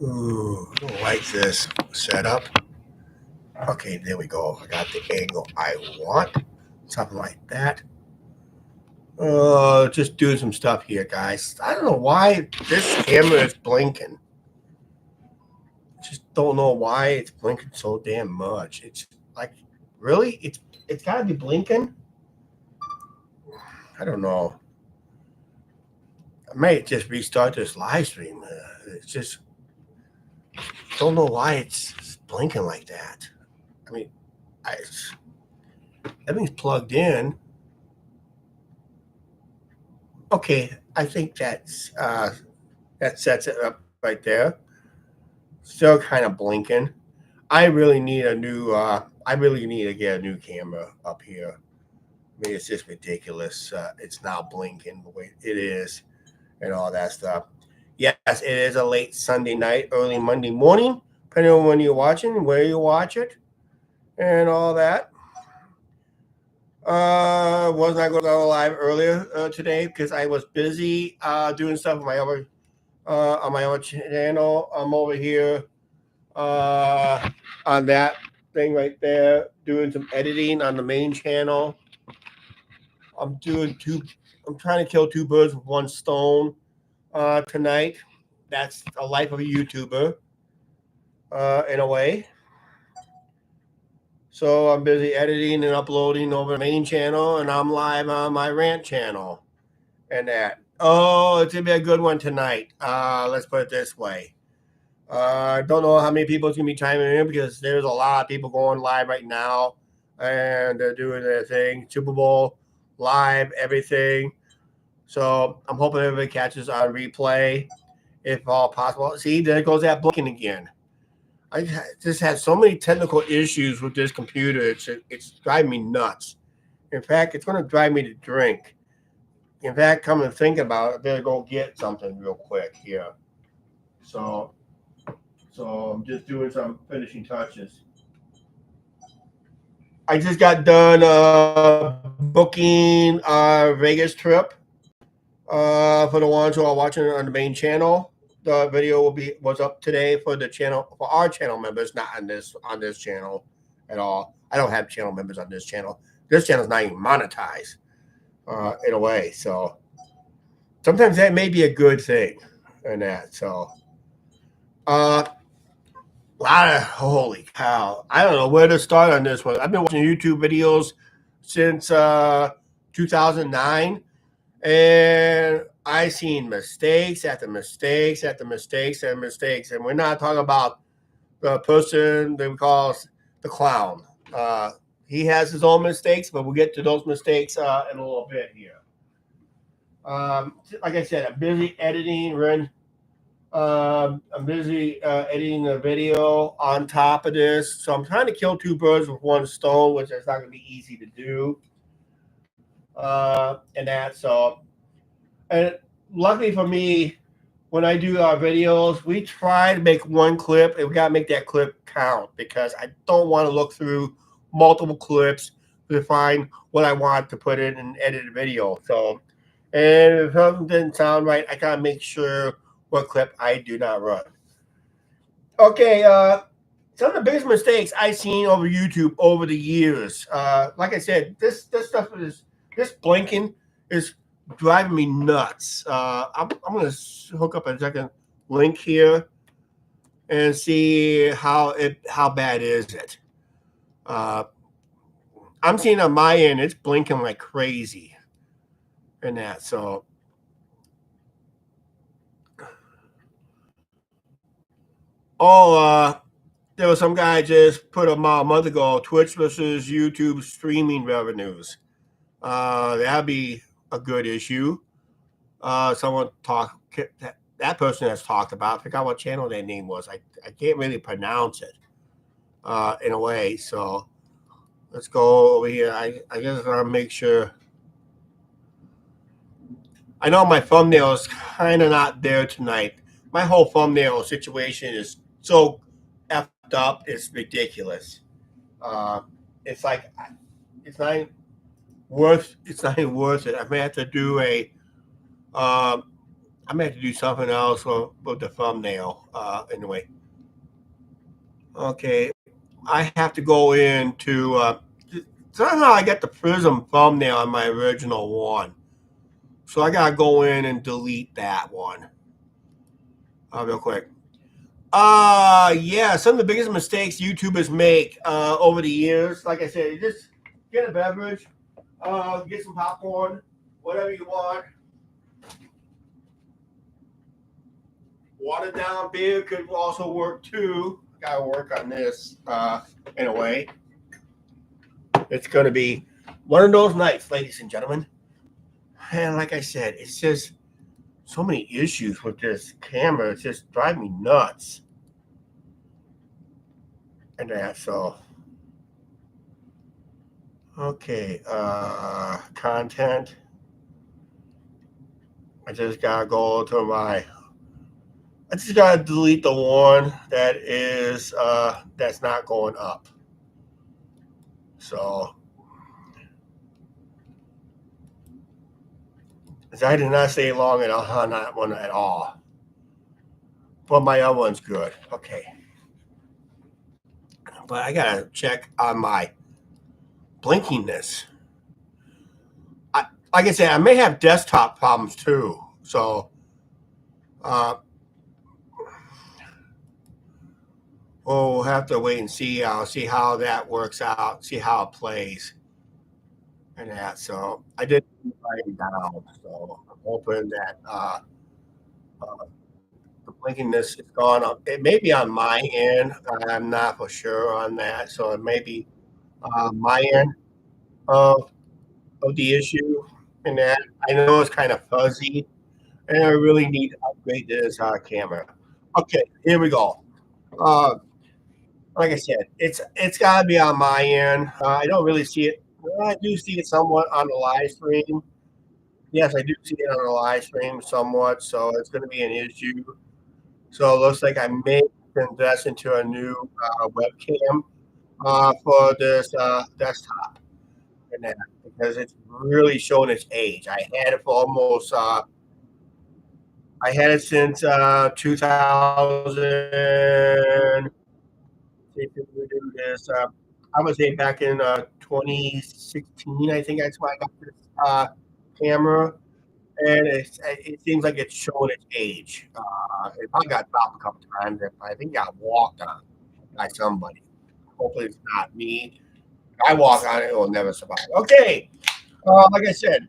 Ooh, I don't like this setup. Okay, there we go. I got the angle I want. Something like that. Just doing some stuff here, guys. I don't know why this camera is blinking. Just don't know why it's blinking so damn much. It's like, really? It's gotta be blinking? I don't know. I might just restart this live stream. It's just don't know why it's blinking like that. I mean, everything's plugged in. Okay, I think that sets it up right there. Still kind of blinking. I really need a new. I really need to get a new camera up here. I mean, it's just ridiculous. It's now blinking the way it is, and all that stuff. Yes, it is a late Sunday night, early Monday morning, depending on when you're watching, where you watch it, and all that. Was not going to go live earlier today because I was busy doing stuff on my other channel. I'm over here on that thing right there, doing some editing on the main channel. I'm doing two. I'm trying to kill two birds with one stone tonight. That's a life of a YouTuber in a way. So I'm busy editing and uploading over the main channel, and I'm live on my rant channel and that. Oh, it's gonna be a good one tonight. Let's put it this way. I don't know how many people is gonna be chiming in because there's a lot of people going live right now, and they're doing their thing. Super Bowl live, everything. So I'm hoping everybody catches on replay if all possible. See, there goes that blinking again. I just had so many technical issues with this computer. It's driving me nuts. In fact, it's going to drive me to drink. In fact, come and think about it, I better go get something real quick here. So, so I'm just doing some finishing touches. I just got done booking our Vegas trip. For the ones who are watching it on the main channel, the video was up today for the channel for our channel members, not on this channel at all. I don't have channel members on this channel. This channel's not even monetized in a way. So sometimes that may be a good thing in that. So a lot of holy cow. I don't know where to start on this one. I've been watching YouTube videos since 2009. And I seen mistakes after mistakes after mistakes and mistakes. And we're not talking about the person that we call the clown. He has his own mistakes, but we'll get to those mistakes in a little bit here. Like I said, I'm busy editing. I'm busy editing the video on top of this. So I'm trying to kill two birds with one stone, which is not going to be easy to do. And that. So and luckily for me, when I do our videos, we try to make one clip and we got to make that clip count because I don't want to look through multiple clips to find what I want to put in and edit a video. So, and if something didn't sound right, I got to make sure what clip I do not run. Okay, some of the biggest mistakes I've seen over YouTube over the years. Like I said, this stuff is this blinking is driving me nuts. I'm going to hook up a second link here and see how bad is it. I'm seeing on my end it's blinking like crazy, and that so. Oh, there was some guy just put a month ago Twitch versus YouTube streaming revenues. That'd be a good issue. Someone that person has talked about. I forgot what channel their name was. I can't really pronounce it in a way. So let's go over here. I guess I'll make sure. I know my thumbnail is kind of not there tonight. My whole thumbnail situation is so effed up. It's ridiculous. It's like it's not worth. It's not even worth it. I may have to do a I'm gonna have to do something else with the thumbnail. Anyway, okay, I have to go into. Somehow I got the prism thumbnail on my original one, so I gotta go in and delete that one real quick. Yeah, some of the biggest mistakes YouTubers make over the years. Like I said, you just get a beverage, get some popcorn, whatever you want. Watered down beer could also work too. Gotta work on this in a way. It's gonna be one of those nights, ladies and gentlemen. And like I said, it's just so many issues with this camera. It's just driving me nuts. And that so okay, content. I just gotta go to my. I just gotta delete the one that is that's not going up. So I did not stay long on that one at all. But my other one's good. Okay. But I gotta check on my blinkingness. Like I said, I may have desktop problems too. So we'll have to wait and see. I'll see how that works out, see how it plays. And that. So I did write it down. So I'm hoping that the blinkingness is gone up. It may be on my end. I'm not for sure on that. So it may be my end of the issue. And that I know it's kind of fuzzy, and I really need to upgrade this camera. Okay, here we go. Uh, like I said, it's got to be on my end. I don't really see it. Well, I do see it somewhat on the live stream. Yes, I do see it on the live stream somewhat, so it's going to be an issue. So it looks like I may invest into a new webcam for this desktop and that because it's really showing its age. I had it for almost. I had it since 2000. If we do this, I would say back in 2016. I think that's why I got this camera, and it seems like it's showing its age. It probably got dropped a couple times. I think it got walked on by somebody. Hopefully, it's not me. If I walk on it, it will never survive. Okay, like I said,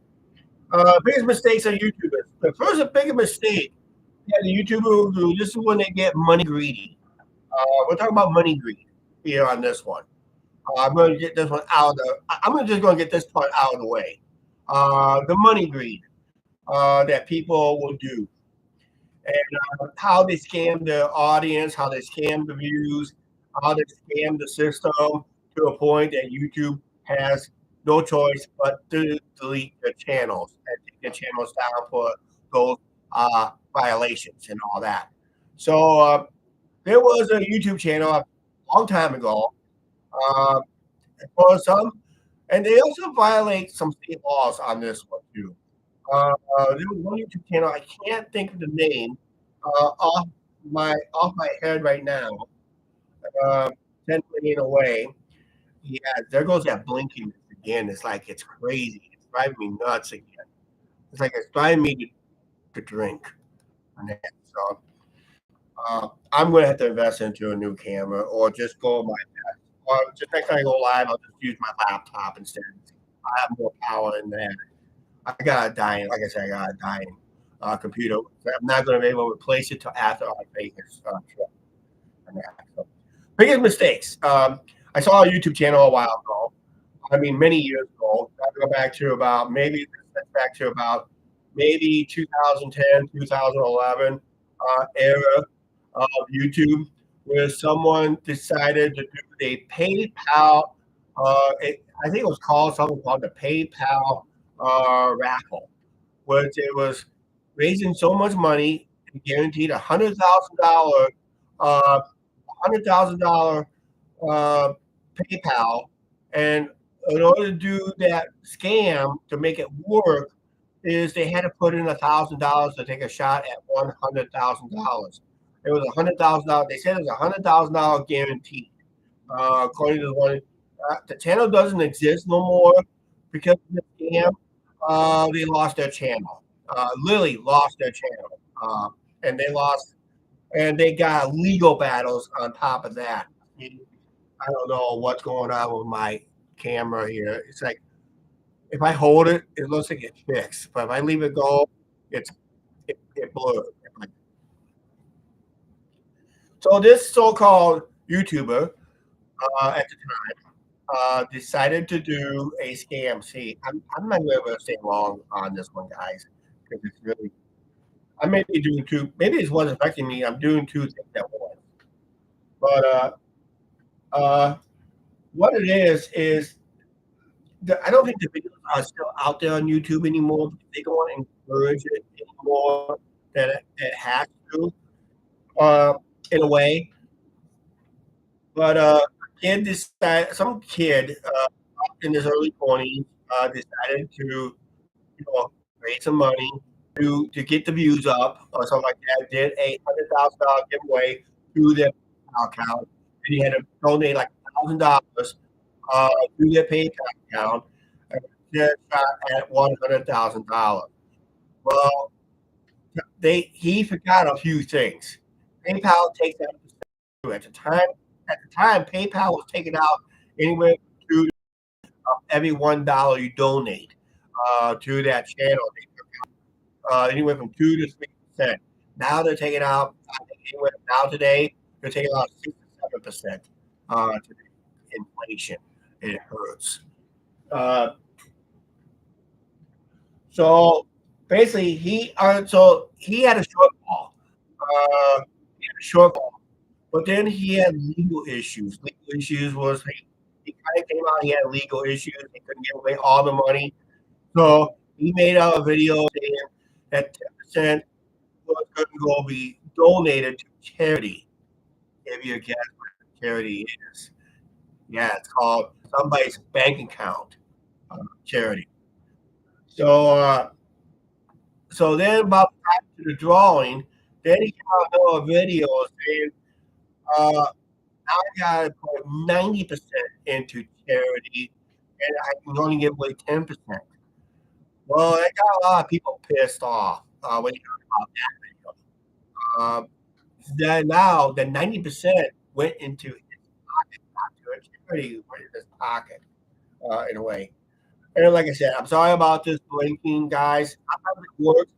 biggest mistakes on YouTubers. The first biggest mistake, yeah, the YouTuber will do. This is when they get money greedy. We're talking about money greed here on this one. I'm going to get this one out of the. I'm just going to get this part out of the way. The money greed that people will do, and how they scam the audience, how they scam the views, how they scam the system to a point that YouTube has no choice but to delete the channels and take the channels down for those violations and all that. So there was a YouTube channel a long time ago uh, for some, and they also violate some state laws on this one too. There was one YouTube channel. I can't think of the name off my head right now. Uh, 10 million away. Yeah, there goes that blinking again. It's like it's crazy. It's driving me nuts again. It's like it's driving me to drink. And that. So I'm going to have to invest into a new camera or just go my best. Or just next time I go live, I'll just use my laptop instead. I have more power in that. I got a dying, like I said, I got a dying computer. I'm not going to be able to replace it till after our Vegas trip. And that. So, biggest mistakes. I saw a YouTube channel a while ago. I mean, many years ago. I go back to about maybe 2010, 2011 era of YouTube, where someone decided to do a PayPal. I think it was called something called the PayPal raffle, which it was raising so much money and guaranteed $100,000 PayPal, and in order to do that scam to make it work, is they had to put in $1,000 to take a shot at $100,000. It was $100,000. They said it was $100,000 guarantee. According to the one, the channel doesn't exist no more because of the scam. They lost their channel. Literally lost their channel, and they lost, and they got legal battles on top of that. I don't know what's going on with my camera here. It's like if I hold it, it looks like it's fixed, but if I leave it go, it's it blurs. So this so-called YouTuber at the decided to do a scam. See, I'm not going to stay long on this one, guys, because it's really. I may be doing two. Maybe it's what's affecting me. I'm doing two things at once. But uh, what it is I don't think the videos are still out there on YouTube anymore. They don't want to encourage it anymore than it has to, uh, in a way. But kid decided, some kid in his early 20s decided to raise some money to get the views up or something like that. Did a $100,000 giveaway through their PayPal account, and he had to donate like $1,000 through their PayPal account, and get shot at $100,000. Well, he forgot a few things. PayPal takes out at the time. At the time, PayPal was taking out anywhere to every $1 you donate to that channel. Anywhere from 2 to 3%. Now they're taking out anywhere now today they're taking out 6 to 7% to inflation. It hurts. Uh, so basically, he had a shortfall. Shortfall, but then he had legal issues. Legal issues was he kind of came out. He had legal issues. He couldn't give away all the money, so he made out a video saying that 10% was going to go be donated to charity. If you guess what charity is, yeah, it's called somebody's bank account charity. So, so then about back to the drawing, then he came out with a video saying, I got to put 90% into charity, and I can only give away 10%. Well, that got a lot of people pissed off when you heard about that video. Then now the 90% went into his pocket, not to a charity, went in his pocket in a way. And like I said, I'm sorry about this blinking, guys. Sometimes it works,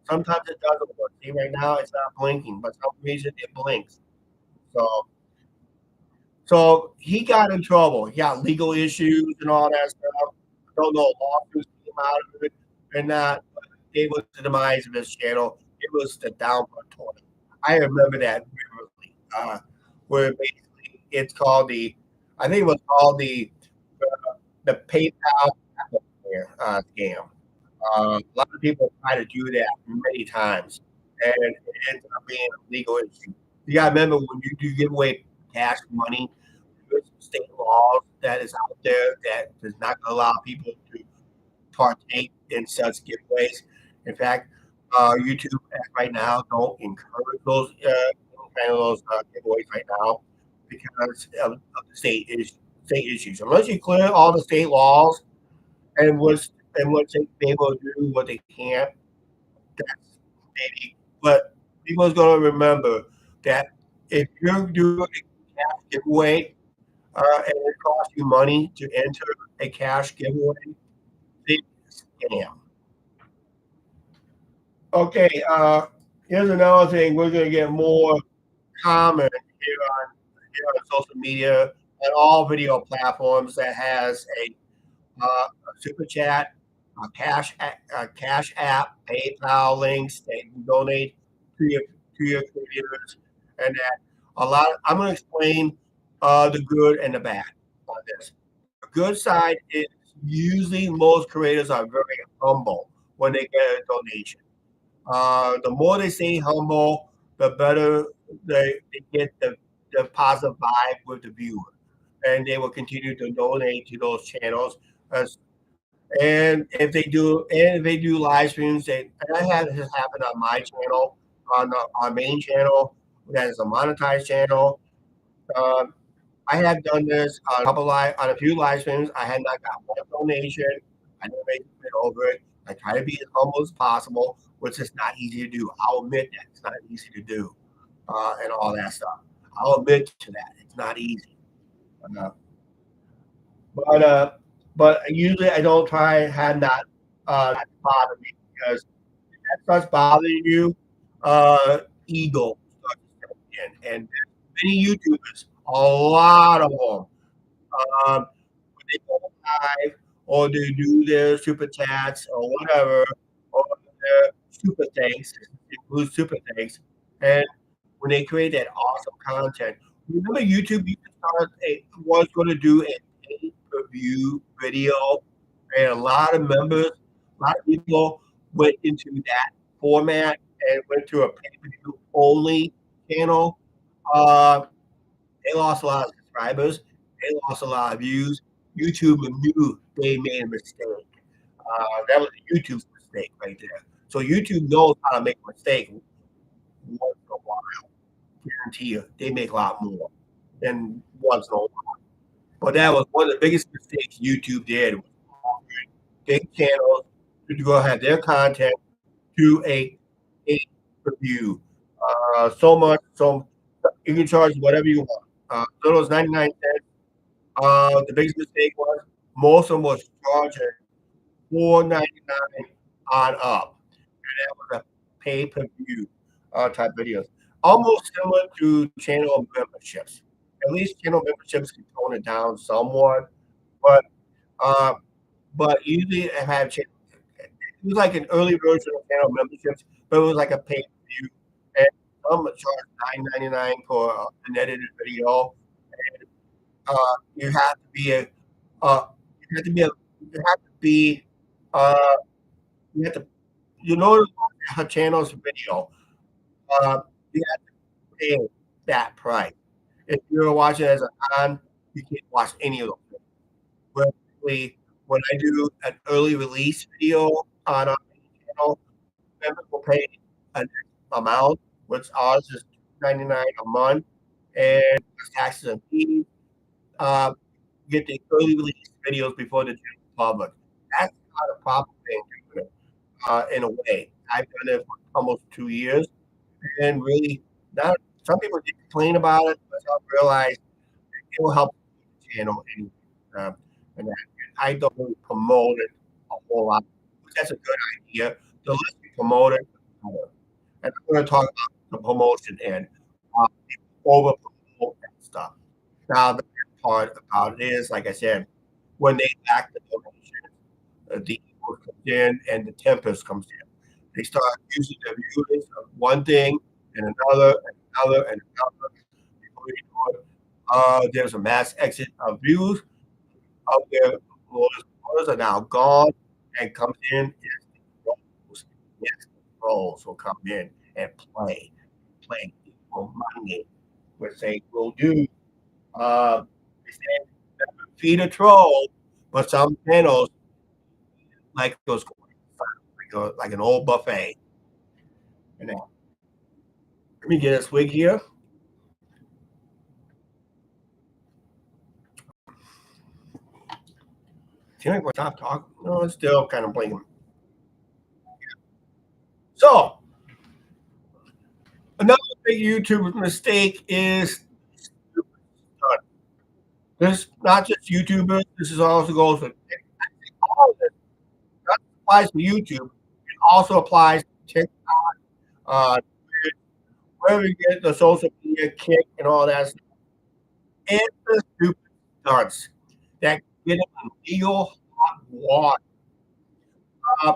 sometimes it doesn't work. See, right now it's not blinking, but for some reason it blinks. So, so he got in trouble. He got legal issues and all that stuff. I don't know, lawsuits came out of it, and that it was the demise of his channel. It was the downward toilet. I remember that vividly. Where basically it's called I think it was called the PayPal scam. A lot of people try to do that many times, and it ends up being a legal issue. You got to remember when you do give away cash money, there's state laws that is out there that does not allow people to partake in such giveaways. In fact, YouTube right now don't encourage those kind of those giveaways right now because of the state issues. Unless you clear all the state laws and what they able to do what they can, that's maybe. But people's going to remember that if you're doing a cash giveaway and it costs you money to enter a cash giveaway, it's a scam. Okay, here's another thing. We're going to get more common here on social media and all video platforms that has a super chat, a cash app, PayPal links that you can donate to your creators, and that a lot. I'm going to explain the good and the bad on this. The good side is usually most creators are very humble when they get a donation. The more they stay humble, the better they get the positive vibe with the viewer, and they will continue to donate to those channels. As And if they do live streams, and I had this happen on my channel, on our main channel, that is a monetized channel. Um, I had done this on a few live streams. I had not got one donation. I never made it over it. I try to be as humble as possible, which is not easy to do. I'll admit that it's not easy to do, and all that stuff. I'll admit to that it's not easy. Uh, but uh, but usually I don't try had not to bother me because if that starts bothering you, ego starts stepping in, and many YouTubers, a lot of them. When they go live or they do their super chats or whatever, or their super thanks, include super thanks, and when they create that awesome content. Remember, YouTube used to was going to do a pay-per-view video, and a lot of members, a lot of people went into that format and went to a pay-per-view only channel. Uh, they lost a lot of subscribers. They lost a lot of views. YouTube knew they made a mistake. That was YouTube's mistake right there. So YouTube knows how to make a mistake once in a while. Guarantee you, they make a lot more than once in a while. But that was one of the biggest mistakes YouTube did. Was offering big channels to go ahead their content to a pay-per-view. So much, so you can charge whatever you want. So it was 99 cents. The biggest mistake was most of them was charging $4.99 on up, and that was a pay-per-view type videos. Almost similar to channel memberships. At least channel memberships can tone it down somewhat, but uh, usually I have channel. It was like an early version of channel memberships, but it was like a pay-per-view, and some charge $9.99 for an edited video. You have to be a uh, you have to be a you have to be uh, you have to you know her channel's video. Uh, you have to pay that price. If you're watching as a non, you can't watch any of those. But basically, when I do an early release video on our channel, members will pay an amount, which ours is $2.99 a month, and taxes and fees. Uh, get the early release videos before the general public. That's not a proper thing in a way. I've done it for almost 2 years, and really, not some people did complain about it, but some realize it will help the channel anyway. And I don't really promote it a whole lot. But that's a good idea. The less you promote it, the better. And I'm going to talk about the promotion and over promote that stuff. Now, the bad part about it is, like I said, when they lack the donation, the ego comes in and the tempest comes in. They start using the viewers of one thing and another and another and another. Before you know it, there's a mass exit of views of their followers are now gone and comes in is the trolls. Yes, the trolls will come in and play for money, which they will do. They say feed a troll, but some channels like those like an old buffet. And then, let me get a swig here. Seems like we're stop talking. No, it's still kind of blinking. So another big YouTube mistake is this not just YouTubers. This is also goes for all of this. Not applies to YouTube. It also applies to TikTok, uh, wherever you get the social media kick and all that stuff. It's the stupid stunts that get them in legal hot water.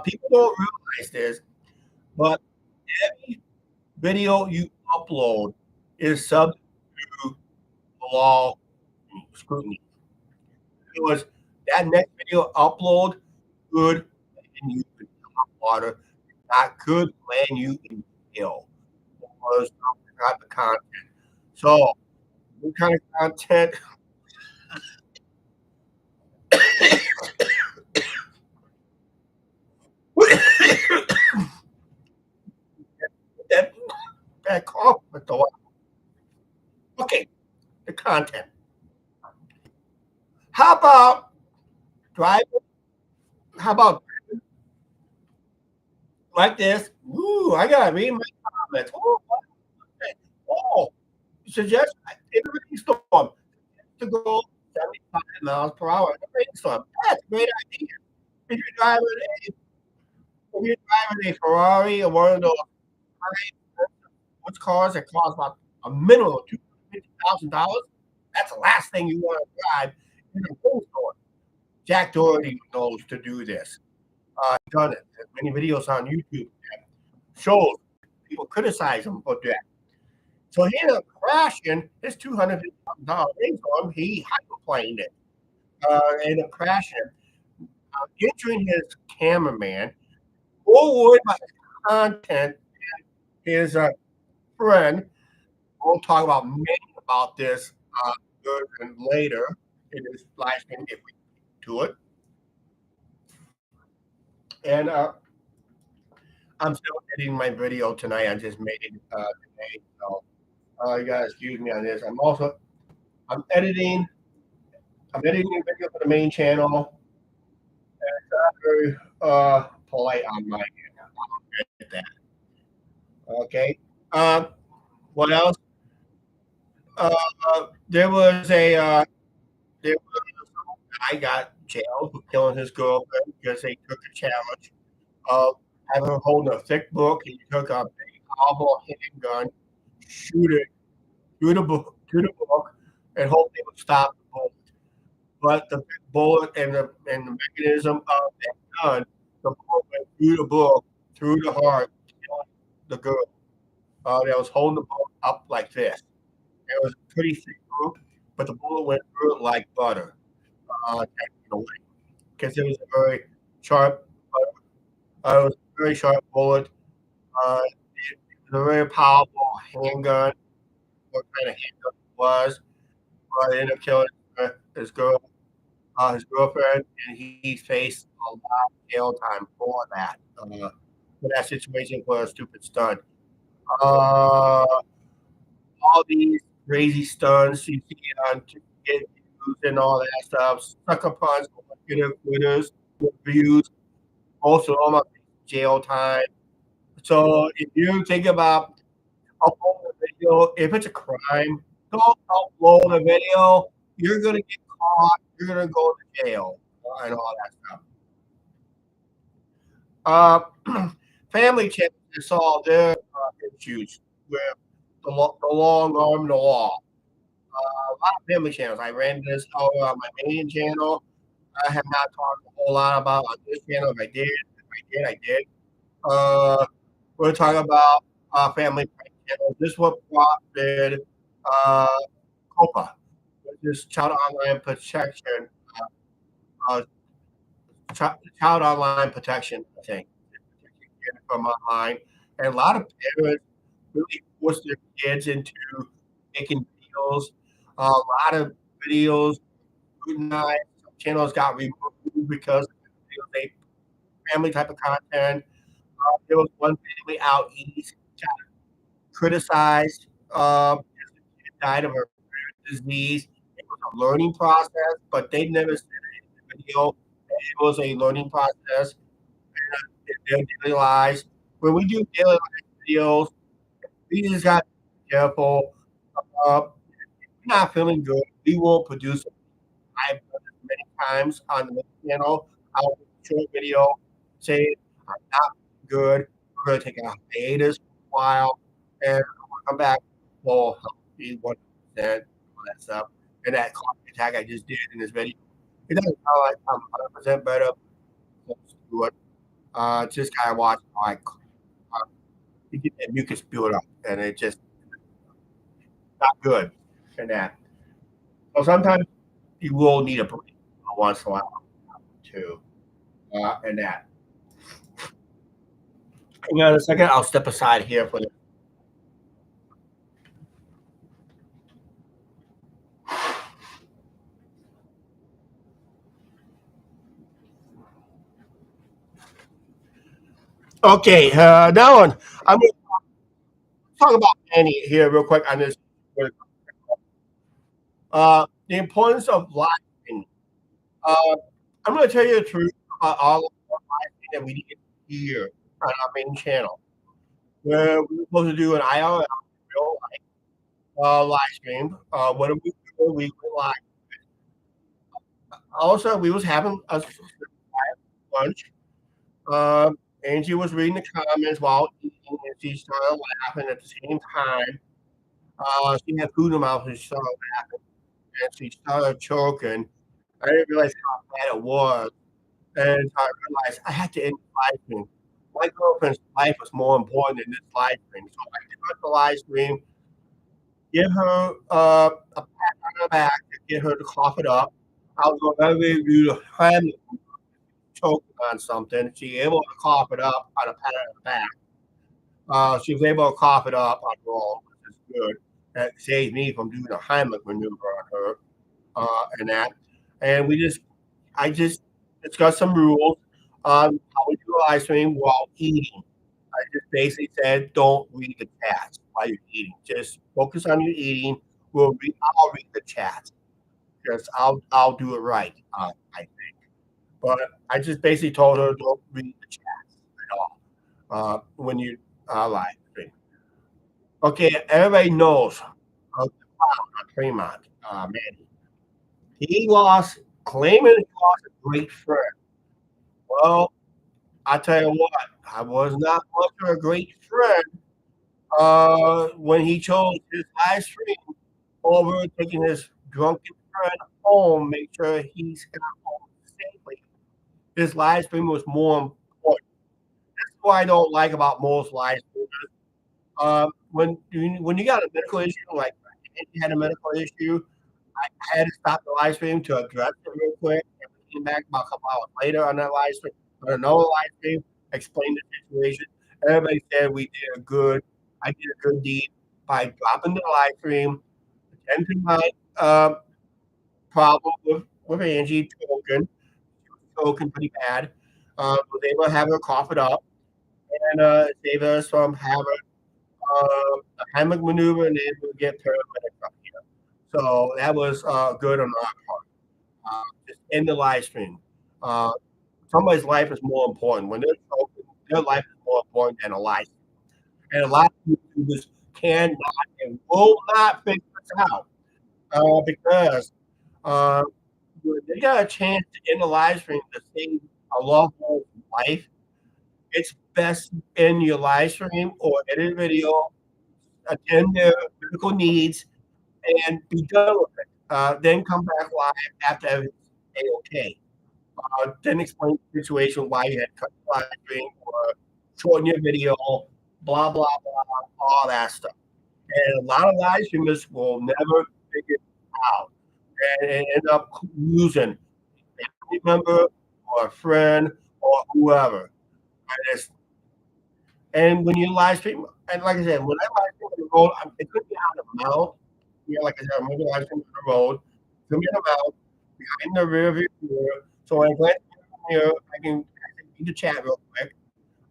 People don't realize this, but every video you upload is subject to law scrutiny. In other words, that next video upload could land you in hot water, not could land you in jail or some type of content. So, what kind of content that cough with the okay, the content. How about driving? How about like this? Ooh, I gotta read my comments. Oh, oh, suggest in a rainstorm to go 75 miles per hour in a rainstorm. That's a great idea. If you're driving if you're driving a Ferrari or one of those sports cars that cost about a minimum of $250,000, that's the last thing you want to drive in a rainstorm. Jack Doherty knows to do this. Done it. There's many videos on YouTube that shows people criticize him for that. So he ended up crashing his $250,000 rainstorm. He hydroplaned it. Ended up crashing it. Injuring his cameraman. More worried about his content. His friend. We'll talk about many about this and later in this live stream if we do it. And I'm still editing my video tonight. I just made it today, so you gotta excuse me on this. I'm editing. I'm editing a video for the main channel. It's not very polite on my end. I'll get that. Okay. Um, what else? There was a there was a guy got jailed for killing his girlfriend because they took a challenge of having her holding a thick book, and he took a big powerful handgun, shoot it through the book, and hope they would stop the bullet. But the bullet and the mechanism of that gun, the bullet went through the book, through the heart, killing the girl that was holding the book up like this. It was a pretty thick book, but the bullet went through it like butter, because it was a very sharp, it was a very sharp bullet. It was a very powerful handgun. What kind of handgun it was, but it ended up killing his girlfriend, and he faced a lot of jail time for that situation for a stupid stunt. All these crazy stunts you see on videos and all that stuff, sucker punch, winners, views, also all my jail time. So if you think about uploading a video, if it's a crime, don't upload a video. You're gonna get caught. You're gonna go to jail and all that stuff. Family channels solve their issues with the long arm of the law. A lot of family channels. I ran this over on my main channel. I have not talked a whole lot about on this channel. I did. We're talking about family channels. This one prompted uh, COPA, which is Child Online Protection. Uh, Child Online Protection, I think, from online. And a lot of parents really force their kids into making videos. A lot of videos, scrutinized. Some channels got removed because of they family type of content. There was one family out east got criticized. His kid died of a rare disease. It was a learning process, but they never said it in the video. It was a learning process. Their daily lives. When we do daily life videos, we just got to be careful. If we're not feeling good, we won't produce it. I've done this many times on the main channel. I'll do a short video, say I'm not good. We're gonna take a hiatus for a while, and I'm gonna come back full healthy 100%, all that stuff. And that coffee attack I just did in this video, it doesn't sound like I'm 100% better. Close to it. Just kind of watch how you get that mucus build up, and it just not good in that. So sometimes you will need a break once in a while too, and that. Hang on a second. I'll step aside here for the. Okay, now I'm going to talk about Annie here real quick on this. The importance of live streaming. Uh, I'm going to tell you the truth about all of the live streaming that we did here on our main channel, where we were supposed to do an IRL real live stream. When we went live. Also, we was having a lunch. Angie was reading the comments while eating, and she started laughing at the same time. She had food in her mouth, and she started laughing, and she started choking. I didn't realize how bad it was, and I realized I had to end the live stream. My girlfriend's life was more important than this live stream, so I cut the live stream, give her a pat on the back to get her to cough it up. I was going to do the hand choking on something. She able to cough it up on a pat on the back. She was able to cough it up on her own, which is good. That saves me from doing a Heimlich maneuver on her and that. And I just discussed some rules on how we do a live stream while eating. I just basically said, don't read the chat while you're eating. Just focus on your eating. I'll read the chat because I'll do it right. I think. But I just basically told her, don't read the chat at all when you live stream. Okay, everybody knows the clown on Fremont, Manny. He lost, claiming he lost a great friend. Well, I tell you what, I was not much of a great friend when he chose his live stream over taking his drunken friend home, make sure he's got home safely. His live stream was more important. That's what I don't like about most live streams. When you got a medical issue, like he had a medical issue, I had to stop the live stream to address it real quick, and we came back about a couple hours later on that live stream, on another live stream, explained the situation. Everybody said we did a good I did a good deed by dropping the live stream, attending my, problem with Angie choking. She was choking pretty bad. Was able to have her cough it up and, save us from having, a hammock maneuver and able to get paramedics up here. So that was, good on our part. Just end the live stream. Uh, Somebody's life is more important. When they're choking, their life is more important than a life. And a lot of YouTubers cannot and will not figure this out because uh, when they got a chance to end the live stream to save a loved one's life, it's best to end your live stream or edit a video, attend their medical needs, and be done with it. Then come back live after everything's A-okay. Then explain the situation why you had cut the live stream or shorten your video, blah, blah, blah, all that stuff. And a lot of live streamers will never figure it out and end up losing a family member or a friend or whoever. And, and when you live stream, and like I said, when I live stream on the road, it could be out of the mouth. Yeah, like I said, I'm moving live stream on the road. It could be in the mouth, behind the rear view mirror. So when I glance in the mirror, I can read the chat real quick.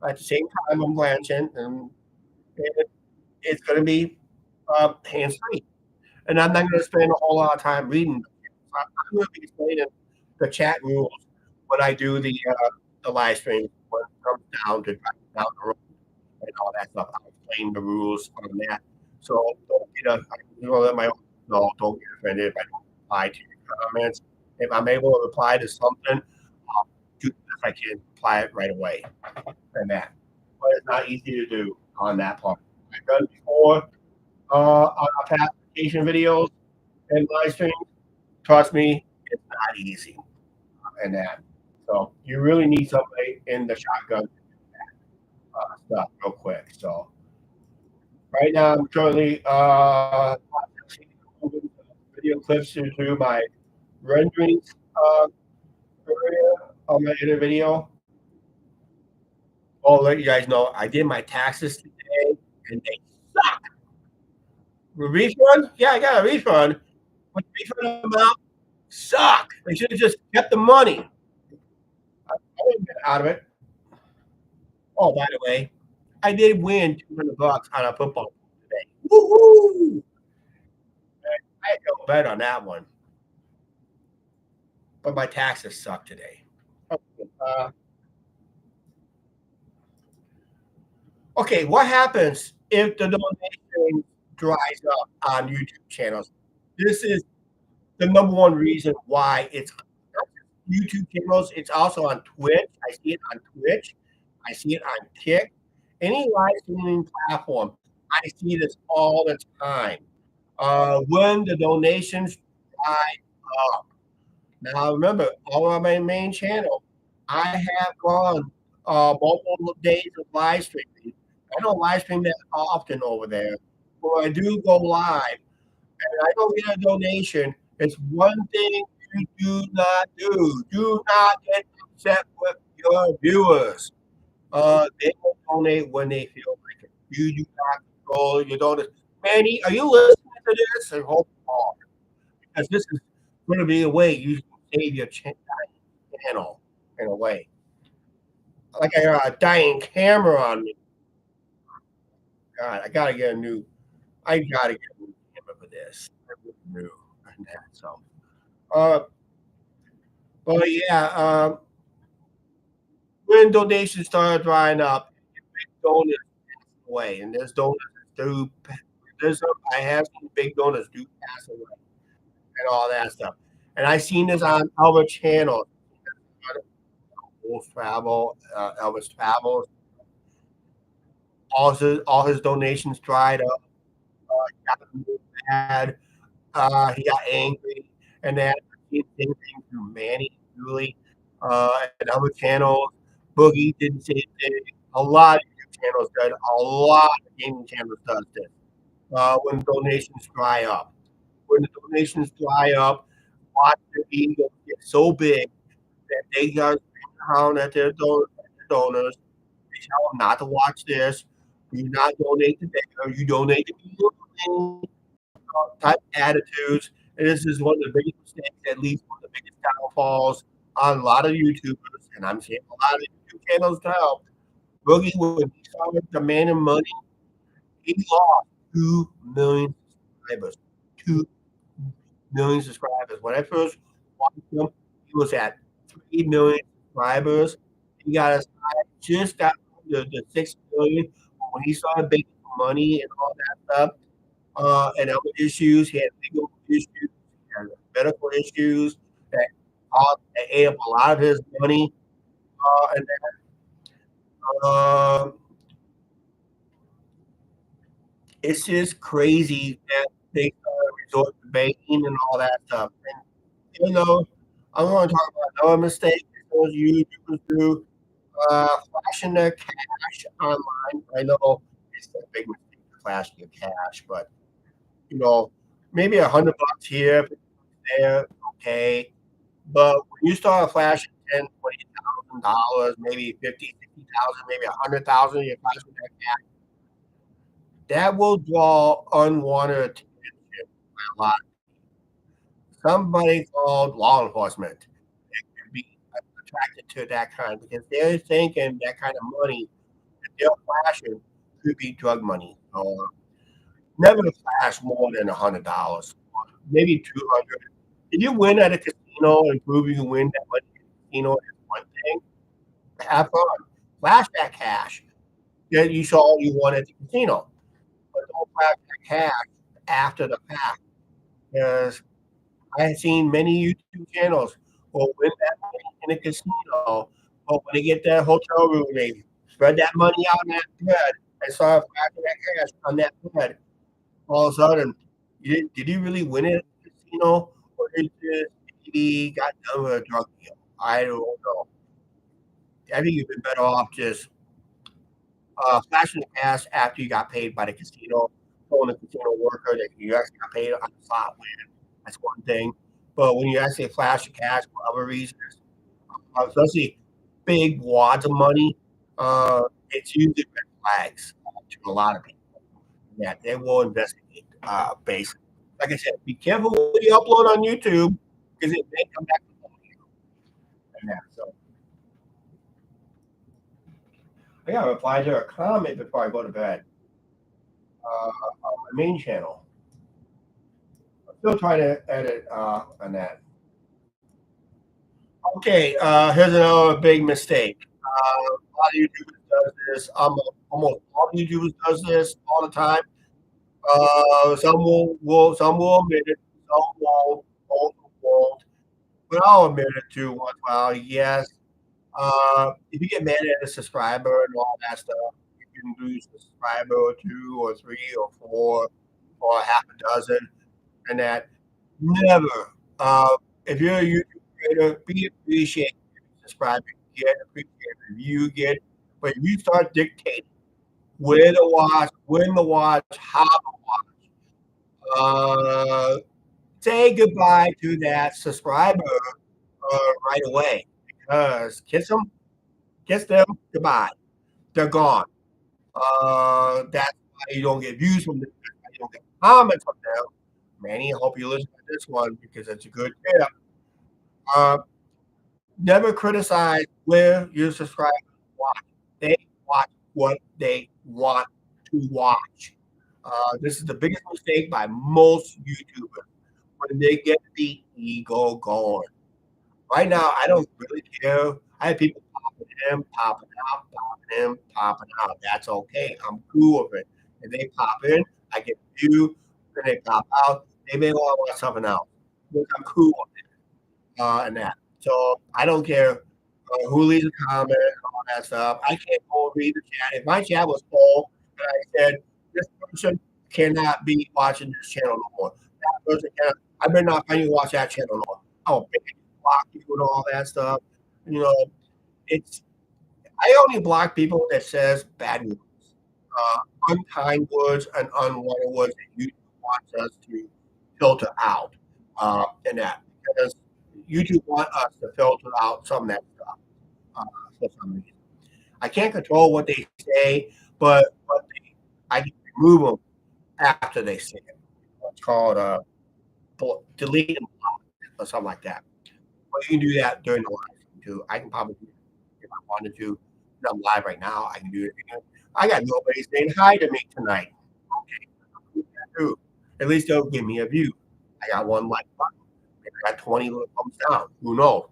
At the same time, I'm glancing, and it's going to be hands free. And I'm not going to spend a whole lot of time reading. I'm going to be explaining the chat rules when I do the live stream when it comes down to driving down the road and all that stuff. I'll explain the rules on that. So don't get let my no, don't get offended if I don't reply to your comments. If I'm able to reply to something, I'll do if I can reply it right away and that. But it's not easy to do on that part. I've done before on our past vacation videos and live streams. Trust me, it's not easy and that. So you really need somebody in the shotgun stuff real quick. So right now I'm currently video clips through my renderings area on my inner video. I'll let you guys know I did my taxes today and they suck. Refund? Yeah, I got a refund. But the refund amount suck. They should have just kept the money. I didn't get out of it. Oh, by the way, I did win $200 on a football team today. Woohoo! I had no bet on that one, but my taxes suck today. Okay, okay, what happens if the donation dries up on YouTube channels? This is the number one reason why it's not just YouTube channels, it's also on Twitch. I see it on Twitch. I see it on Kick. Any live streaming platform, I see this all the time. When the donations dry up. Now remember, on my main channel, I have gone multiple days of live streaming. I don't live stream that often over there. When I do go live and I don't get a donation, it's one thing you do not do. Do not get upset with your viewers. They will donate when they feel like it. You do not control your donors. Manny, are you listening to this? I hope you are, because this is going to be a way you can save your channel in a way. Like I got a dying camera on me. God, I gotta get a new. I gotta get a new camera for this. I really do. And that, so, uh, but yeah, when donations start drying up, donors pass away, and there's donors that do. I have seen big donors do pass away and all that stuff, and I seen this on other channels. Elvis Travel, all his donations dried up. Got really bad. He got angry, and then he did things through Manny, Julie, and other channels. Boogie did the same thing. A lot of YouTube channels did. A lot of gaming channels does this. When donations dry up, when the donations dry up, watch the ego get so big that they got down at their donors. They tell them not to watch this. Do not donate to there. You donate to me type attitudes. And this is one of the biggest mistakes, at least one of the biggest downfalls on a lot of YouTubers. And I'm seeing a lot of YouTube channels now. Boogie, when he started demanding money, he lost 2 million subscribers. 2 million subscribers. When I first watched him, he was at 3 million subscribers. He got us just got the 6 million. When he started making money and all that stuff, and other issues. He had legal issues, he had medical issues that ate up a lot of his money. And it's just crazy that they resort to banking and all that stuff. And I'm going to talk about another mistake that those YouTubers do, flashing their cash online. I know it's a big mistake to flash your cash, but you know, maybe $100 here, there, okay. But when you start flashing 10, $20,000, maybe 50, 60,000, maybe 100,000, you're flashing that will draw unwanted attention by a lot. Somebody called law enforcement could be attracted to that kind because they're thinking that kind of money that they're flashing could be drug money. So never flash more than $100, maybe 200. If you win at a casino and prove you win that money at a casino is one thing. Have fun. Flash that cash. Yeah, you saw all you won at the casino, but don't flash that cash after the fact. Because I have seen many YouTube channels will win that money in a casino, but when they get that hotel room, they spread that money out in that bed and start flashing that cash on that bed. All of a sudden, did he really win it at the casino, or did he got done with a drug deal? I don't know. I think you've been better off just flashing the cash after you got paid by the casino, telling the casino worker that you actually got paid on the spot win. That's one thing. But when you actually flash the cash for other reasons, especially big wads of money, it's usually red flags to a lot of people that they will investigate. Basically, like I said, be careful what you upload on YouTube because it may come back to you. And that, so I gotta reply to a comment before I go to bed. On my main channel. I'm still trying to edit on that. Okay, here's another big mistake. A lot of YouTubers does this. Almost all YouTubers does this all the time. Some some will admit it, some won't, most won't. But I'll admit it too once in a while. Yes. If you get mad at a subscriber and all that stuff, you can lose a subscriber or two or three or four or half a dozen and that. Never. If you're a YouTube creator, be appreciated. Subscribe, get appreciate review, get. But if you start dictating where to watch, when to watch, how to watch, say goodbye to that subscriber right away because kiss them goodbye. They're gone. That's why you don't get views from them. That's why you don't get comments from them. Manny, I hope you listen to this one because it's a good tip. Uh, Never criticize where your subscribers watch. They watch what they want to watch. This is the biggest mistake by most YouTubers when they get the ego going. Right now, I don't really care. I have people popping in, popping out, popping in, popping out. That's okay. I'm cool with it. If they pop in, I get a view. Then they pop out. They may want to watch something else. But I'm cool with it and that. So I don't care who leaves a comment and all that stuff. I can't go read the chat. If my chat was full and I said, this person cannot be watching this channel no more. That person cannot. I better not find you to watch that channel no more. I'll block you and all that stuff. You know, it's I only block people that says bad words, unkind words, and unwanted words that YouTube wants us to filter out, and that because YouTube want us to filter out some of that stuff for some reason. I can't control what they say, but I can remove them after they say it. It's called delete and block or something like that. But you can do that during the live stream too. I can probably do it if I wanted to. I'm live right now. I can do it again. I got nobody saying hi to me tonight. Okay, too. At least they'll give me a view. I got one like button. Maybe I got 20 little thumbs down. Who knows?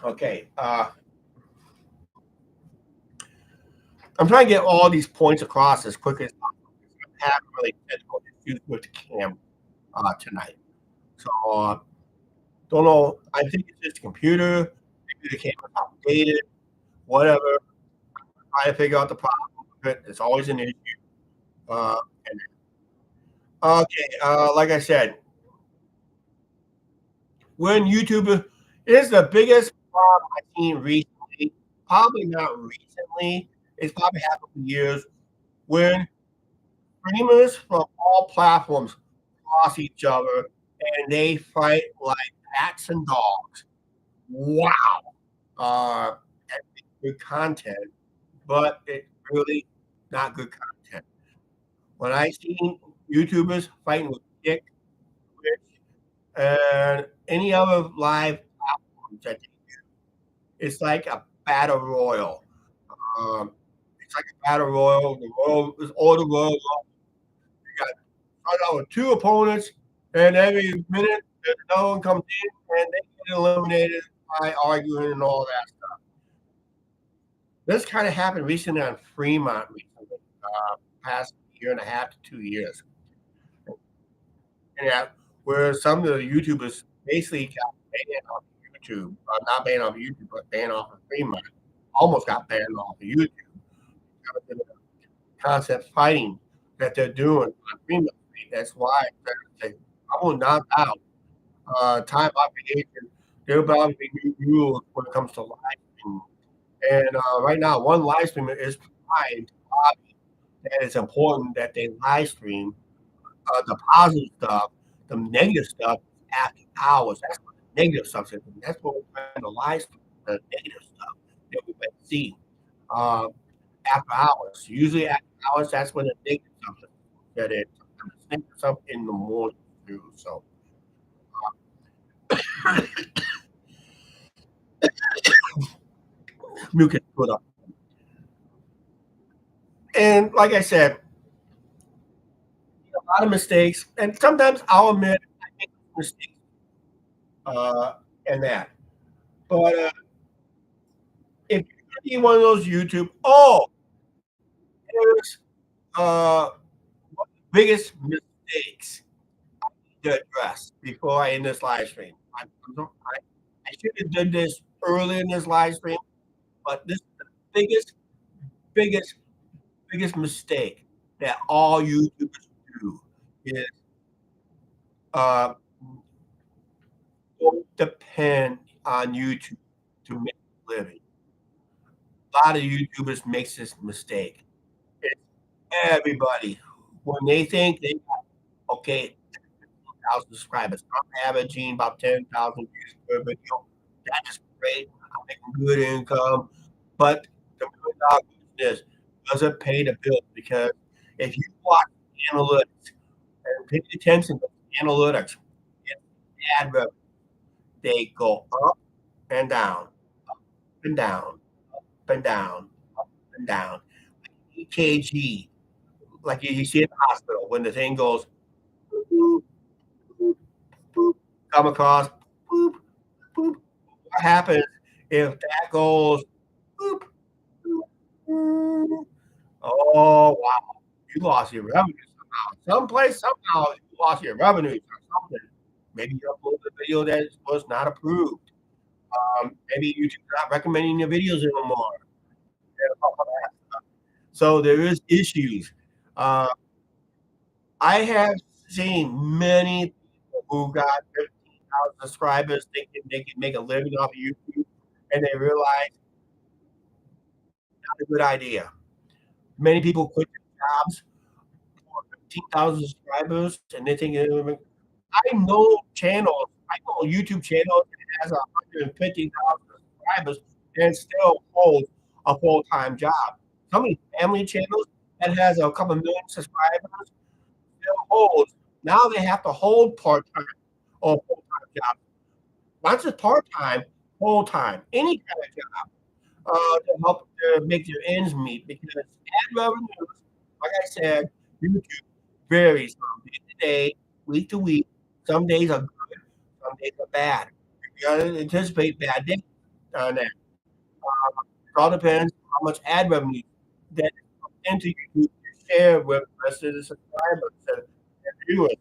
Okay. I'm trying to get all these points across as quick as possible. I haven't really technical issues with the camera tonight. So don't know. I think it's just a computer. Maybe the camera's outdated. Whatever. Try to figure out the problem with it. It's always an issue. Uh, okay, like I said, when YouTube is the biggest problem I've seen recently, probably not recently, it's probably happened for years, when streamers from all platforms cross each other and they fight like cats and dogs. Wow. That's good content, but it's really not good content. When I seen YouTubers fighting with Dick, Twitch, and any other live platforms that it's like a battle royal. Um, it's like a battle royal. The royal is all the royal. You got start out with two opponents, and every minute another one comes in, and they get eliminated by arguing and all that stuff. This kind of happened recently on Fremont recently, past year and a half to 2 years. And where some of the YouTubers basically got banned off YouTube, not banned off YouTube, but banned off of Fremont. Almost got banned off of YouTube. Because of the concept fighting that they're doing on Fremont Street. That's why I will not doubt time operation. There'll probably be new rules when it comes to live streaming. And right now, one live streamer is trying to lobby that it's important that they live stream the positive stuff, the negative stuff after hours. That's what the negative stuff is. That's what we're trying to live stream, the negative stuff that we might see uh, after hours. Usually after hours, that's when the negative stuff is. That is negative stuff in the morning too. So mucus buildup. And like I said, a lot of mistakes, and sometimes I'll admit I make mistakes uh, in that. But if you're gonna be one of those YouTube, here's uh, one of the biggest mistakes to address before I end this live stream. I should have done this early in this live stream, but this is the biggest, biggest, biggest mistake that all YouTubers do is uh, don't depend on YouTube to make a living. A lot of YouTubers makes this mistake. It's everybody when they think they got okay 10,000 subscribers. I'm averaging about 10,000 views per video. That is great. I'm making good income, but the $1 million question is, does it pay the bills? Because if you watch analytics and pay attention to analytics, and ad revenue, they go up and down, up and down, up and down, up and down. EKG, like you see at the hospital when the thing goes boop, boop, boop, come across, boop, boop. What happens if that goes boop, boop, boop? Oh wow, you lost your revenue somehow. Someplace, somehow you lost your revenue or something. Maybe you uploaded a video that was not approved. Maybe YouTube's not recommending your videos anymore. So there is issues. Uh, I have seen many people who got 15,000 subscribers thinking they can make a living off of YouTube, and they realize not a good idea. Many people quit their jobs for 15,000 subscribers, and they think I know channels, I know YouTube channels that has 150,000 subscribers and still holds a full-time job. Some of these family channels that has a couple million subscribers still holds. Now they have to hold part-time or full-time job. Not just part-time, full-time, any kind of job to help to make their ends meet because ad revenues, like I said, YouTube varies from day to day, week to week. Some days are good, some days are bad. You gotta anticipate bad days on that. It all depends how much ad revenue that comes into YouTube to share with the rest of the subscribers and viewers.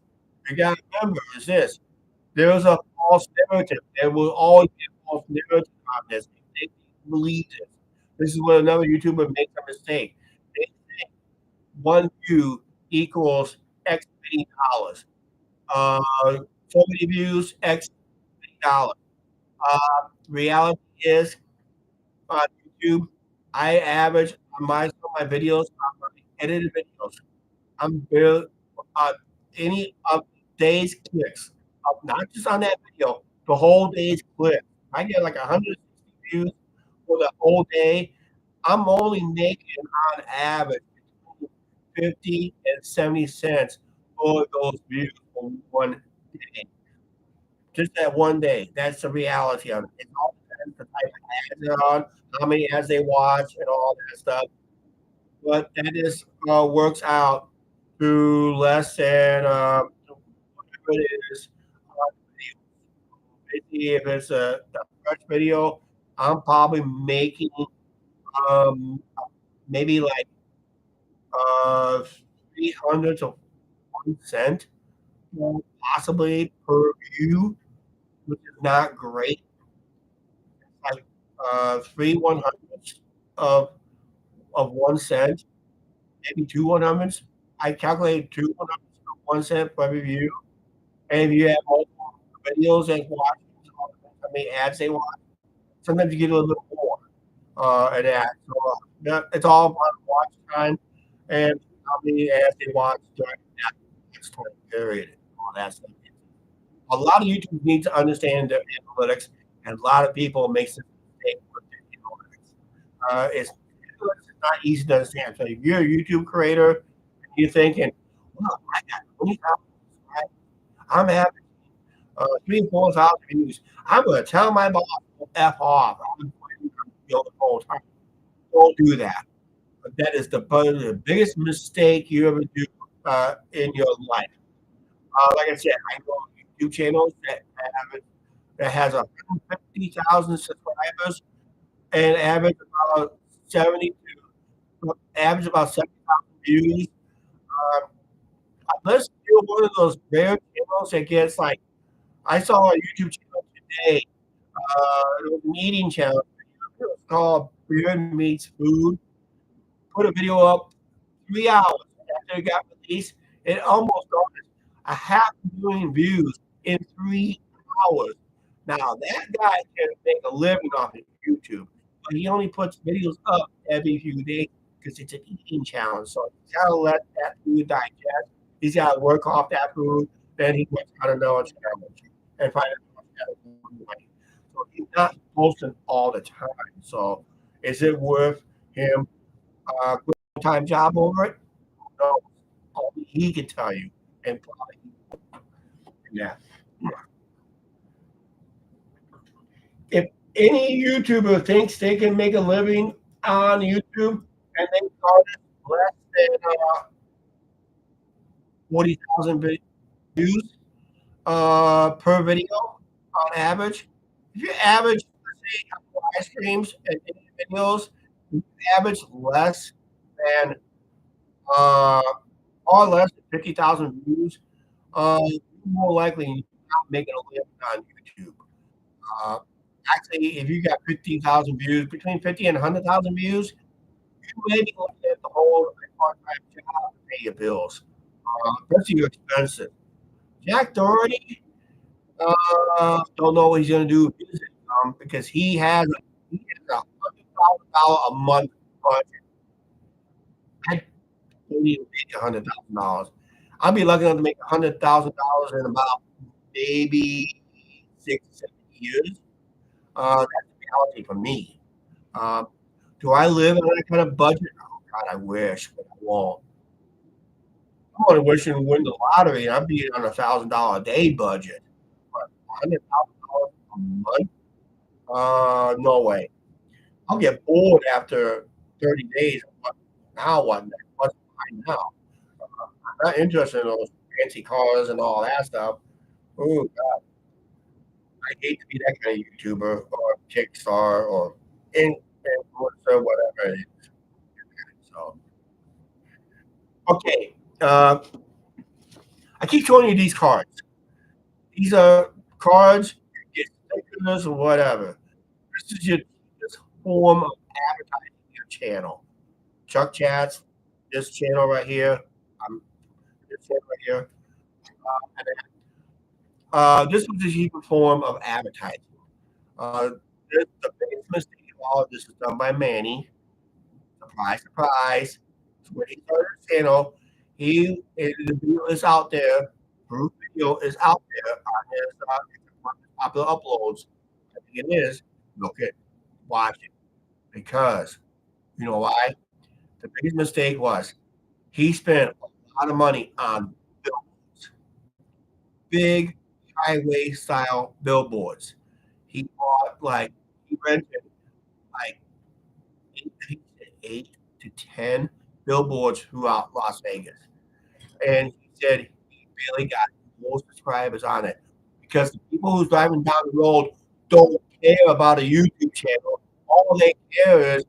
You gotta remember is this. There's a false narrative. There will always be a false narrative on this. They believe this. This is where another YouTuber makes a mistake. They think one view equals X many dollars. Uh, so many views, X many dollars. Reality is on YouTube, I average on some of my videos, on the edited videos. I'm barely uh, any of day's clicks, not just on that video, the whole day's clicks. I get like 160 views for the whole day. I'm only making on average between 50 and 70 cents for those views for one day. Just that one day. That's the reality of it. It all depends the type of ads they're on, how many ads they watch, and all that stuff. But that is works out to less than whatever it is. Basically, if it's a fresh video, I'm probably making um, maybe like uh, 300 to 1 cent, possibly per view, which is not great. Like 3/100ths of 1 cent, maybe 2/100ths. I calculated 2/100ths of 1 cent per view. And if you have multiple videos that watch, how many ads they watch, sometimes you get a little bit more an ad. So it's all about watch time and how many ads they watch during that next time period. And all that stuff. A lot of YouTubers need to understand their analytics, and a lot of people make this mistake with their analytics. Analytics is not easy to understand. So if you're a YouTube creator, and you're thinking, well, I got 20,000 subscribers, I'm having 3,000 or 4,000 views. I'm going to tell my boss to F off. I'm quitting video the whole time. Don't do that. That is the biggest mistake you ever do in your life. Like I said, I know YouTube channels that has 150,000 subscribers and average about 70,000 views. Um, unless you're one of those rare channels that gets like, I saw a YouTube channel today. It was an eating channel. It was called Beer Meets Food. Put a video up 3 hours after it got released. It almost got a 500,000 views in 3 hours. Now that guy can make a living off of YouTube, but he only puts videos up every few days because it's an eating challenge. So he's got to let that food digest. He's got to work off that food. Then he puts on another challenge and find another way. So he's not posting all the time. So is it worth him quitting a full-time job over it? No, only he can tell you. And probably yeah. If any YouTuber thinks they can make a living on YouTube and they charge less than 40,000 views per video on average, if you average, let's say, live streams and videos, if you average less than uh, or less than 50,000 views, you're more likely not making a living on YouTube. Uh, Actually, if you got 15,000 views, between 50 and 100,000 views, you may be looking at the whole part-time job to pay your bills. Rest of your expenses. Jack Doherty, don't know what he's going to do with his income because he has $100,000 a month budget. I don't even make $100,000. I'll be lucky enough to make $100,000 in about maybe 6, 7 years. That's the reality for me. Um, do I live on that kind of budget? Oh God, I wish, but I won't. I'm only wishing to win the lottery and I'd be on $1,000 a day budget. But $100,000 a month? No way. I'll get bored after 30 days. Now what next? What's mine now? I'm not interested in those fancy cars and all that stuff. Oh God, I hate to be that kind of YouTuber or Kickstarter or influencer, whatever it is. So okay. I keep showing you these cards. These are cards, you get stickers or whatever. This is your cheapest form of advertising your channel. Chuck Chats, this channel right here, um, this channel right here. This was the cheapest form of advertising. Uh, the biggest mistake of all of this is done by Manny. Surprise, surprise. When he started his channel, the video is out there. Proof video is out there on his popular uploads. I think it is. Look at, watch it. Because you know why? The biggest mistake was he spent a lot of money on billboards, big highway style billboards. He bought he rented like 8 to 10 billboards throughout Las Vegas. And he said he barely got more subscribers on it because the people who's driving down the road don't care about a YouTube channel. All they care is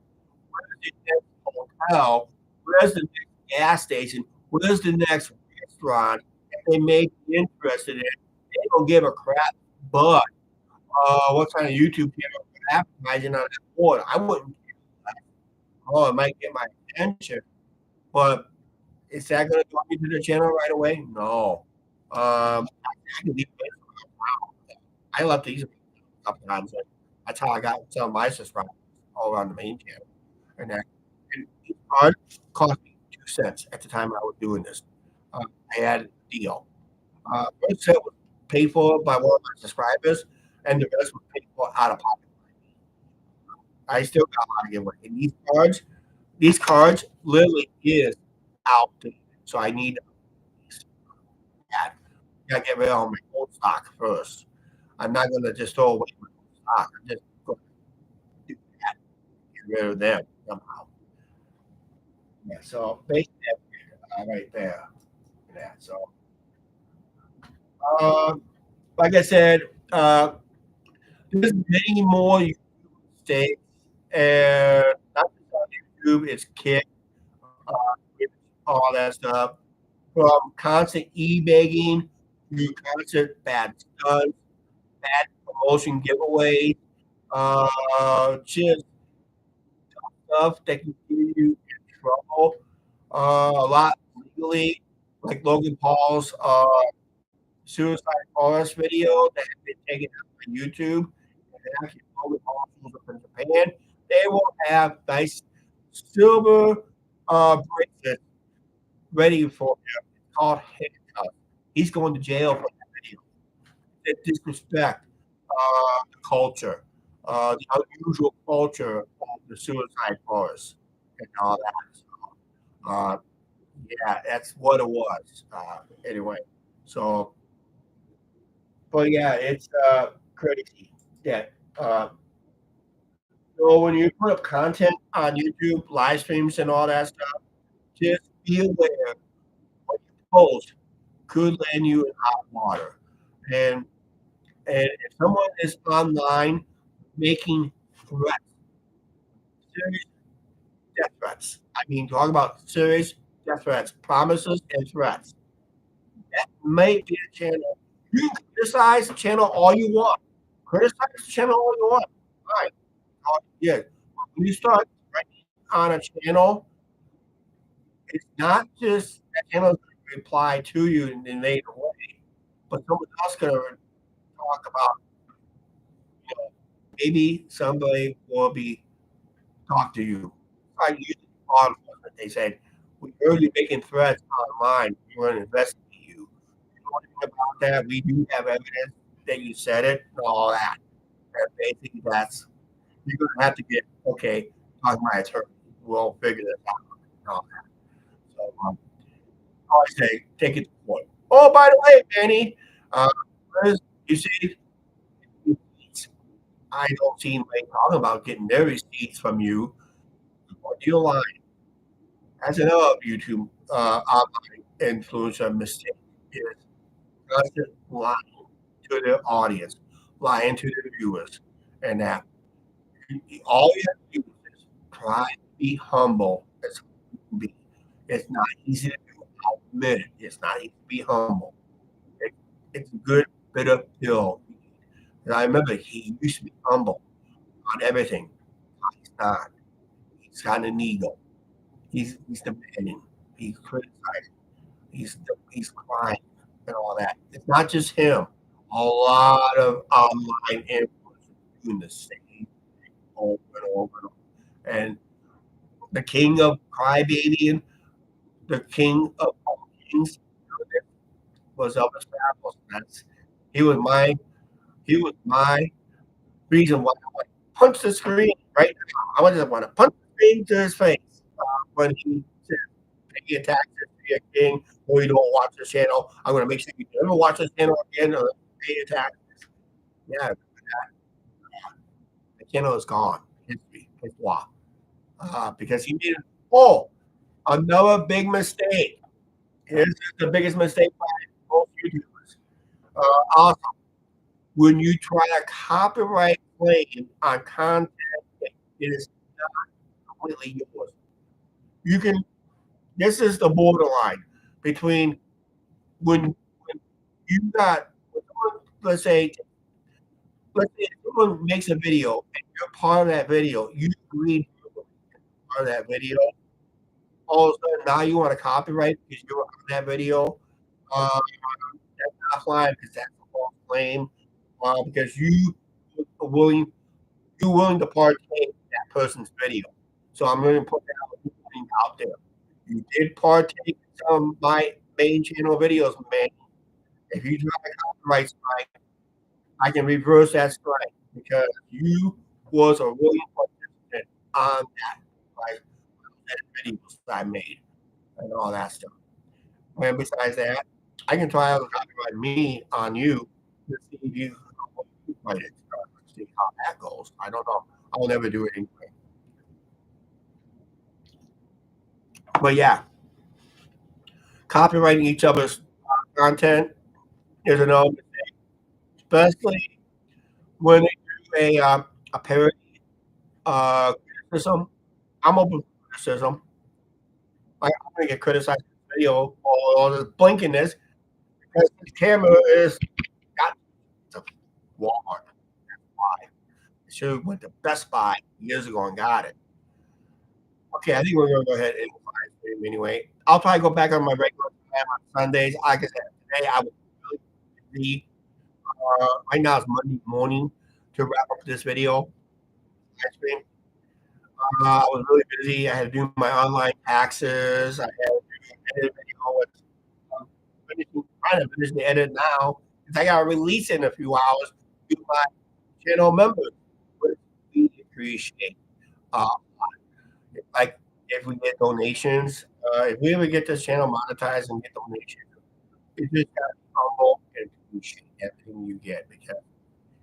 where's the next hotel, where's the next gas station, where's the next restaurant that they may be interested in. They don't give a crap. But what kind of YouTube channel is advertising on that board? I wouldn't. Oh, it might get my attention, but is that going to draw me to the channel right away? No. I can leave it. I left these a couple times. That's how I got some of my subscribers all around the main channel. And each card cost me 2 cents at the time I was doing this. I had a deal. First set was paid for by one of my subscribers, and the rest was paid for out of pocket. I still got a lot to give away. And these cards literally is outdated. So I need that. I gotta get rid of all my old stock first. I'm not gonna just throw away my old stock. I'm just gonna do that. get rid of them somehow. Yeah, so basically, right there. Yeah. So, uh, like I said, there's many more mistakes, and not just on YouTube, it's Kick, uh, all that stuff. From constant e-begging to constant bad stunts, bad promotion giveaways, just stuff that can get you in trouble. A lot legally, like Logan Paul's suicide forest video that has been taken out on YouTube. And actually, Logan Paul shows up in Japan. They will have nice silver bracelets ready for him. It's called handcuffs. He's going to jail for that video. That disrespect the culture, the unusual culture of the suicide forest and all that. So, yeah, that's what it was. Anyway, so but yeah, it's crazy that so when you put up content on YouTube, live streams and all that stuff, just be aware what you post could land you in hot water. And if someone is online making threats, serious death threats. I mean, talk about serious death threats, promises and threats. That may be a channel. You can criticize the channel all you want. Criticize the channel all you want. Fine. Yeah. When you start writing on a channel, it's not just that channel is going to reply to you in a negative way, but someone else going to talk about, you know, maybe somebody will be talk to you. I used law enforcement. They said, we heard you making threats online. We're going to investigate you. You know anything about that? We do have evidence that you said it and all that. And basically, that's you're going to have to get okay. Talk to my attorney. We'll figure this out. And all that. So, I say, take it to court. Oh, by the way, Danny, uh, you see, I don't see anybody talking about getting their receipts from you. Or do you lie? That's another YouTube online influencer mistake is constant lying to their audience, lying to their viewers, and that all you have to do is try to be humble as you can be. It's not easy to do. I'll admit it. It's not easy to be humble. It, it's a good bit of pill. And I remember he used to be humble on everything. He's not. He's got an ego. He's demanding. He's criticizing. He's crying and all that. It's not just him. A lot of online influencers doing the same thing over and over and over. And the king of crybabying, the king of all kings, was Elvis Presley. He was my he was my reason why I want to punch the screen right now. I just want to punch the screen to his face when he said pay your taxes to your king, or you don't watch the channel. I'm going to make sure you never watch this channel again or pay your taxes. Yeah, the channel is gone. History, histoire. Because he made oh another big mistake. Here's the biggest mistake by most YouTubers. Also, when you try to copyright claim on content that it is not completely yours, you can. This is the borderline between when you got let's say someone makes a video and you're part of that video, you agree to be part of that video. All of a sudden, now you want to copyright because you're on that video. Uh, that's not fine because that's a false claim. Because are willing you're willing to partake in that person's video. So I'm going to put that out there. You did partake in some of my main channel videos, man. If you try to copyright strike, I can reverse that strike because you was a willing participant on that, like that videos that I made and all that stuff. And besides that, I can try to copyright me on you to see if you write it. See how that goes. I don't know. I'll never do it anyway. But yeah, copyrighting each other's content is another mistake, especially when they do a parody criticism. I'm open for criticism. Like, I'm gonna get criticized for this video or the blinkiness because the camera is got to Walmart. Why? I should have went to Best Buy years ago and got it. Okay, I think we're gonna go ahead and live stream anyway. I'll probably go back on my regular time on Sundays. Like I said, today I was really busy. Right now it's Monday morning to wrap up this video. Live stream. I was really busy. I had to do my online taxes. I had to edit a video. Um, trying to finish the edit now because I got to release it in a few hours to my channel members, which we appreciate. Uh, like if we get donations, if we ever get this channel monetized and get donations, you just gotta be humble and appreciate everything you get because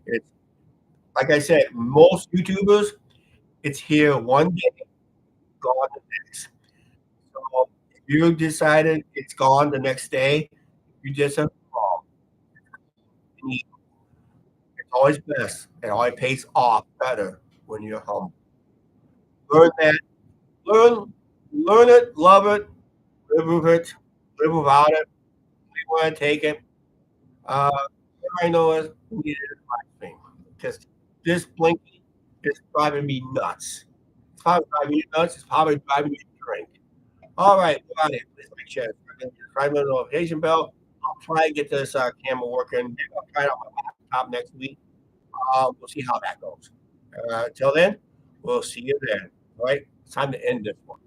it's like I said, most YouTubers, it's here one day, gone the next. So if you decided it's gone the next day, you just have to call. It's always best. It always pays off better when you're humble. Learn that. Learn it, love it, live with it, live without it. You want to take it. Uh, I know is needed live stream because this blinking is driving me nuts. It's probably driving you nuts. It's probably driving you to drink. All right, got it. Please make sure try the notification bell. I'll try and get this camera working. Maybe I'll try it on my laptop next week. We'll see how that goes. Until then, we'll see you then. All right, it's time to end this one.